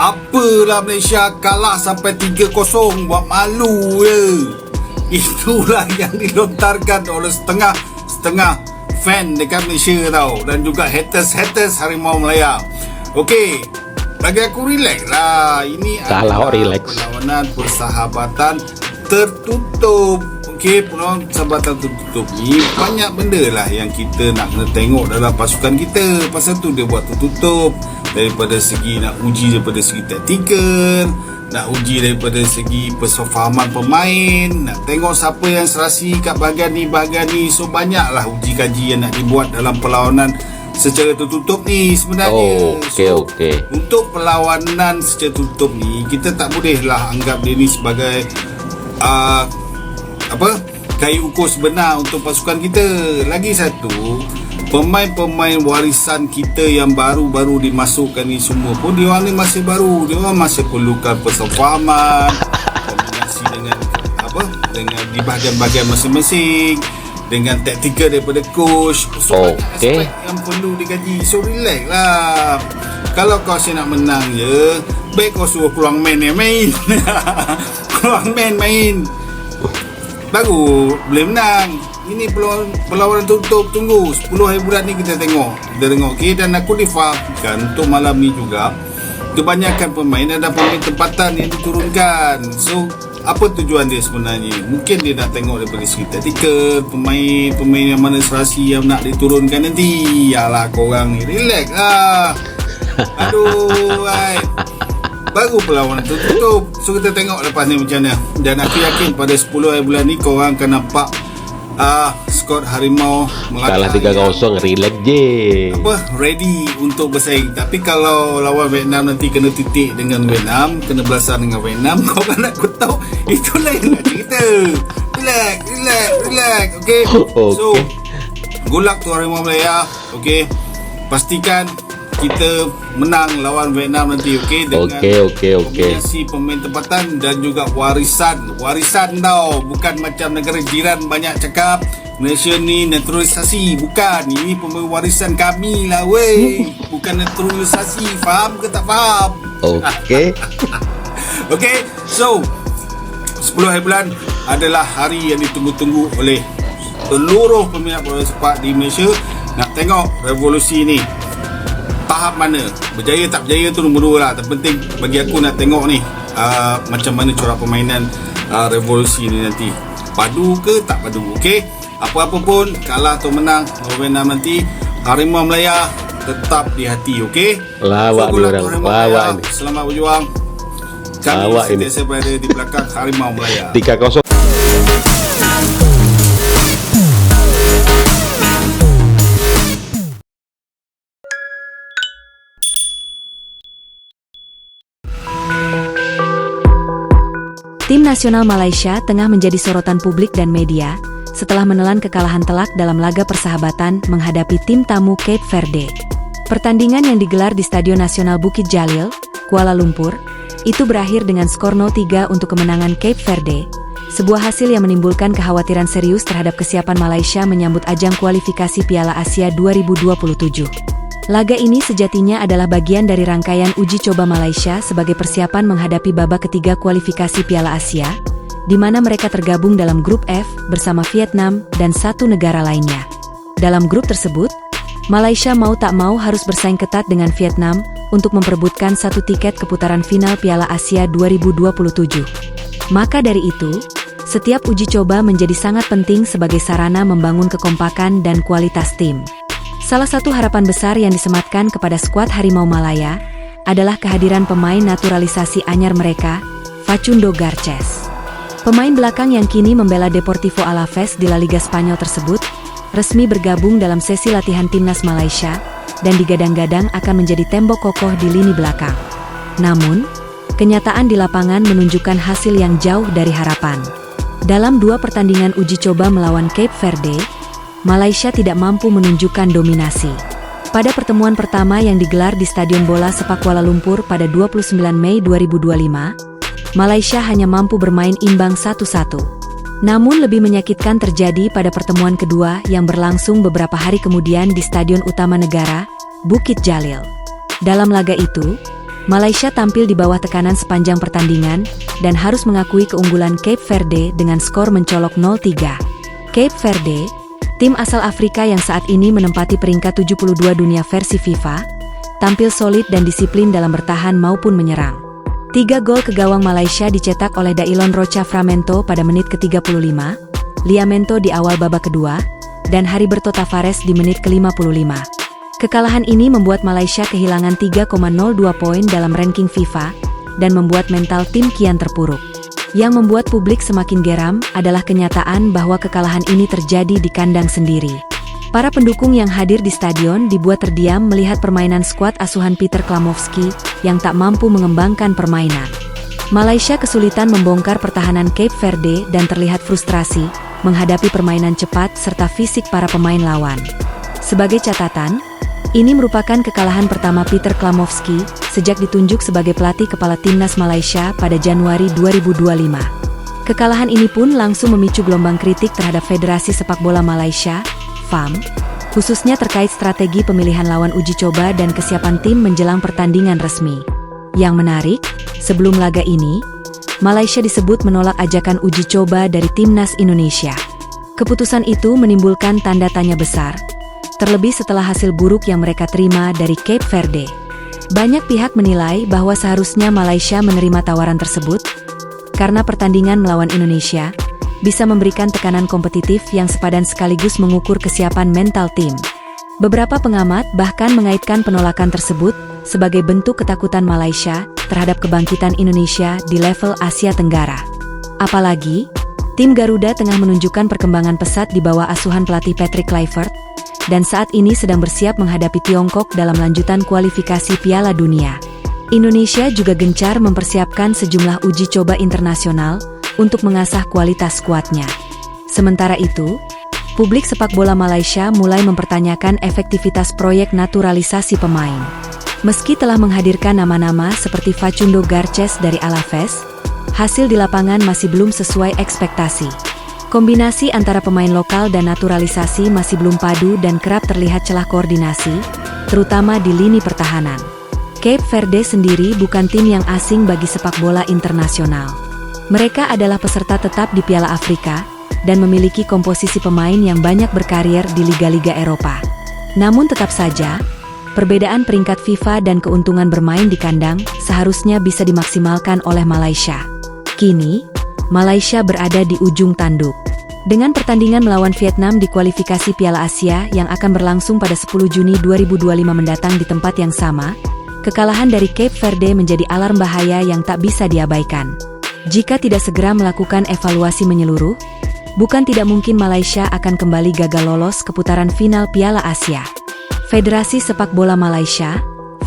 Apalah Malaysia kalah sampai 3-0, buat malu je. Itulah yang dilontarkan oleh setengah fan dekat Malaysia tau, dan juga haters Harimau Malaya. Okey, bagi aku relax lah. Ini salah adalah relax. perlawanan persahabatan tertutup. Okey, persahabatan tertutup ni banyak benda lah yang kita nak kena tengok dalam pasukan kita. Pasal tu dia buat tertutup. Daripada segi nak uji daripada segi taktikal, nak uji daripada segi persefahaman pemain, nak tengok siapa yang serasi kat bahagian ni. So banyaklah uji kaji yang nak dibuat dalam perlawanan secara tertutup ni sebenarnya. Okey. Untuk perlawanan secara tertutup ni, kita tak bolehlah anggap dia ni sebagai kayu ukur sebenar untuk pasukan kita. Lagi satu, pemain-pemain warisan kita yang baru-baru dimasukkan ni semua pun dia orang ni masih baru. Dia orang masih perlukan persefahaman, kombinasi dengan di bahagian-bahagian masing-masing, dengan taktikal daripada coach. So banyak aspek yang perlu dikaji. So relax lah. Kalau kau asyik nak menang je, baik kau suruh keluar main keluar main baru boleh menang. Ini perlawanan tutup. Tunggu 10 hari bulan ni kita tengok. Okay? Dan aku difahamkan untuk malam ni juga kebanyakan pemain ada pemain tempatan yang diturunkan. So apa tujuan dia sebenarnya? Mungkin dia nak tengok daripada segi taktikal, pemain yang mana serasi yang nak diturunkan nanti. Yalah, korang ni relax lah. Aduh, baru perlawanan tutup. So kita tengok lepas ni macam mana. Dan aku yakin pada 10 hari bulan ni korang akan nampak skor Harimau kalah 3-0, relax je. Ready untuk bersaing. Tapi kalau lawan Vietnam nanti kena titik dengan Vietnam, kena belasah dengan Vietnam, korang nak tahu itu lain lah cerita. Relax. Okay. So good luck to Harimau Malaya. Okay, pastikan kita menang lawan Vietnam nanti. Okay, dengan kombinasi pemain tempatan dan juga warisan tau. Bukan macam negara jiran banyak cakap Malaysia ni naturalisasi. Bukan, ini pemain warisan kami lah weh. Bukan naturalisasi. Faham ke tak faham? Okay. So 10 hari bulan adalah hari yang ditunggu-tunggu oleh seluruh peminat bola sepak di Malaysia. Nak tengok revolusi ni tahap mana, berjaya tak berjaya tu nombor 2 lah. Terpenting bagi aku nak tengok ni macam mana corak permainan revolusi ni nanti, padu ke tak padu. Okay, apa-apa pun, kalah atau menang Vietnam nanti, Harimau Malaya tetap di hati. Okay, lawak so, orang selamat berjuang. Kami sentiasa berada di belakang Harimau Malaya. 3-0. Tim nasional Malaysia tengah menjadi sorotan publik dan media setelah menelan kekalahan telak dalam laga persahabatan menghadapi tim tamu Cape Verde. Pertandingan yang digelar di Stadion Nasional Bukit Jalil, Kuala Lumpur, itu berakhir dengan skor 0-3 untuk kemenangan Cape Verde, sebuah hasil yang menimbulkan kekhawatiran serius terhadap kesiapan Malaysia menyambut ajang kualifikasi Piala Asia 2027. Laga ini sejatinya adalah bagian dari rangkaian uji coba Malaysia sebagai persiapan menghadapi babak ketiga kualifikasi Piala Asia, di mana mereka tergabung dalam grup F bersama Vietnam dan satu negara lainnya. Dalam grup tersebut, Malaysia mau tak mau harus bersaing ketat dengan Vietnam untuk memperebutkan satu tiket ke putaran final Piala Asia 2027. Maka dari itu, setiap uji coba menjadi sangat penting sebagai sarana membangun kekompakan dan kualitas tim. Salah satu harapan besar yang disematkan kepada skuad Harimau Malaya adalah kehadiran pemain naturalisasi anyar mereka, Facundo Garces. Pemain belakang yang kini membela Deportivo Alavés di La Liga Spanyol tersebut resmi bergabung dalam sesi latihan timnas Malaysia dan digadang-gadang akan menjadi tembok kokoh di lini belakang. Namun, kenyataan di lapangan menunjukkan hasil yang jauh dari harapan. Dalam 2 pertandingan uji coba melawan Cape Verde, Malaysia tidak mampu menunjukkan dominasi. Pada pertemuan pertama yang digelar di Stadion Bola Sepak Kuala Lumpur pada 29 Mei 2025, Malaysia hanya mampu bermain imbang 1-1. Namun lebih menyakitkan terjadi pada pertemuan kedua yang berlangsung beberapa hari kemudian di Stadion Utama Negara, Bukit Jalil. Dalam laga itu, Malaysia tampil di bawah tekanan sepanjang pertandingan dan harus mengakui keunggulan Cape Verde dengan skor mencolok 0-3. Cape Verde, tim asal Afrika yang saat ini menempati peringkat 72 dunia versi FIFA, tampil solid dan disiplin dalam bertahan maupun menyerang. 3 gol ke gawang Malaysia dicetak oleh Dailon Rocha Framento pada menit ke-35, Liamento di awal babak kedua, dan Heriberto Tavares di menit ke-55. Kekalahan ini membuat Malaysia kehilangan 3,02 poin dalam ranking FIFA dan membuat mental tim kian terpuruk. Yang membuat publik semakin geram adalah kenyataan bahwa kekalahan ini terjadi di kandang sendiri. Para pendukung yang hadir di stadion dibuat terdiam melihat permainan skuad asuhan Peter Klamovski yang tak mampu mengembangkan permainan. Malaysia kesulitan membongkar pertahanan Cape Verde dan terlihat frustrasi menghadapi permainan cepat serta fisik para pemain lawan. Sebagai catatan, ini merupakan kekalahan pertama Peter Klamovski sejak ditunjuk sebagai pelatih kepala timnas Malaysia pada Januari 2025. Kekalahan ini pun langsung memicu gelombang kritik terhadap Federasi Sepak Bola Malaysia, FAM, khususnya terkait strategi pemilihan lawan uji coba dan kesiapan tim menjelang pertandingan resmi. Yang menarik, sebelum laga ini, Malaysia disebut menolak ajakan uji coba dari timnas Indonesia. Keputusan itu menimbulkan tanda tanya besar, terlebih setelah hasil buruk yang mereka terima dari Cape Verde. Banyak pihak menilai bahwa seharusnya Malaysia menerima tawaran tersebut, karena pertandingan melawan Indonesia bisa memberikan tekanan kompetitif yang sepadan sekaligus mengukur kesiapan mental tim. Beberapa pengamat bahkan mengaitkan penolakan tersebut sebagai bentuk ketakutan Malaysia terhadap kebangkitan Indonesia di level Asia Tenggara. Apalagi, tim Garuda tengah menunjukkan perkembangan pesat di bawah asuhan pelatih Patrick Kluivert, dan saat ini sedang bersiap menghadapi Tiongkok dalam lanjutan kualifikasi Piala Dunia. Indonesia juga gencar mempersiapkan sejumlah uji coba internasional untuk mengasah kualitas skuadnya. Sementara itu, publik sepak bola Malaysia mulai mempertanyakan efektivitas proyek naturalisasi pemain. Meski telah menghadirkan nama-nama seperti Facundo Garces dari Alaves, hasil di lapangan masih belum sesuai ekspektasi. Kombinasi antara pemain lokal dan naturalisasi masih belum padu dan kerap terlihat celah koordinasi, terutama di lini pertahanan. Cape Verde sendiri bukan tim yang asing bagi sepak bola internasional. Mereka adalah peserta tetap di Piala Afrika dan memiliki komposisi pemain yang banyak berkarir di liga-liga Eropa. Namun tetap saja, perbedaan peringkat FIFA dan keuntungan bermain di kandang seharusnya bisa dimaksimalkan oleh Malaysia. Kini, Malaysia berada di ujung tanduk. Dengan pertandingan melawan Vietnam di kualifikasi Piala Asia yang akan berlangsung pada 10 Juni 2025 mendatang di tempat yang sama, kekalahan dari Cape Verde menjadi alarm bahaya yang tak bisa diabaikan. Jika tidak segera melakukan evaluasi menyeluruh, bukan tidak mungkin Malaysia akan kembali gagal lolos ke putaran final Piala Asia. Federasi Sepak Bola Malaysia,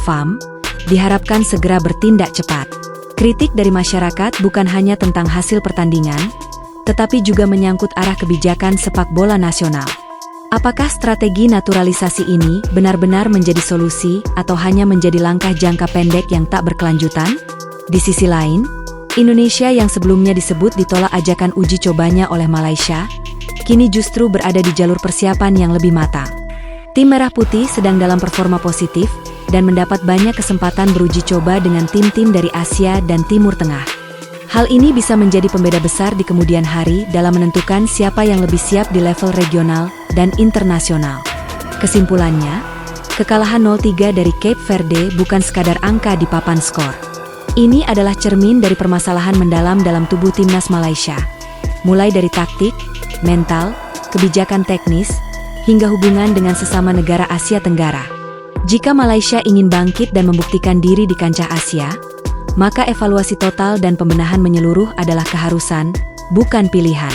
FAM, diharapkan segera bertindak cepat. Kritik dari masyarakat bukan hanya tentang hasil pertandingan, tetapi juga menyangkut arah kebijakan sepak bola nasional. Apakah strategi naturalisasi ini benar-benar menjadi solusi atau hanya menjadi langkah jangka pendek yang tak berkelanjutan? Di sisi lain, Indonesia yang sebelumnya disebut ditolak ajakan uji cobanya oleh Malaysia, kini justru berada di jalur persiapan yang lebih matang. Tim Merah Putih sedang dalam performa positif dan mendapat banyak kesempatan beruji coba dengan tim-tim dari Asia dan Timur Tengah. Hal ini bisa menjadi pembeda besar di kemudian hari dalam menentukan siapa yang lebih siap di level regional dan internasional. Kesimpulannya, kekalahan 0-3 dari Cape Verde bukan sekadar angka di papan skor. Ini adalah cermin dari permasalahan mendalam dalam tubuh timnas Malaysia, mulai dari taktik, mental, kebijakan teknis, hingga hubungan dengan sesama negara Asia Tenggara. Jika Malaysia ingin bangkit dan membuktikan diri di kancah Asia, maka evaluasi total dan pembenahan menyeluruh adalah keharusan, bukan pilihan.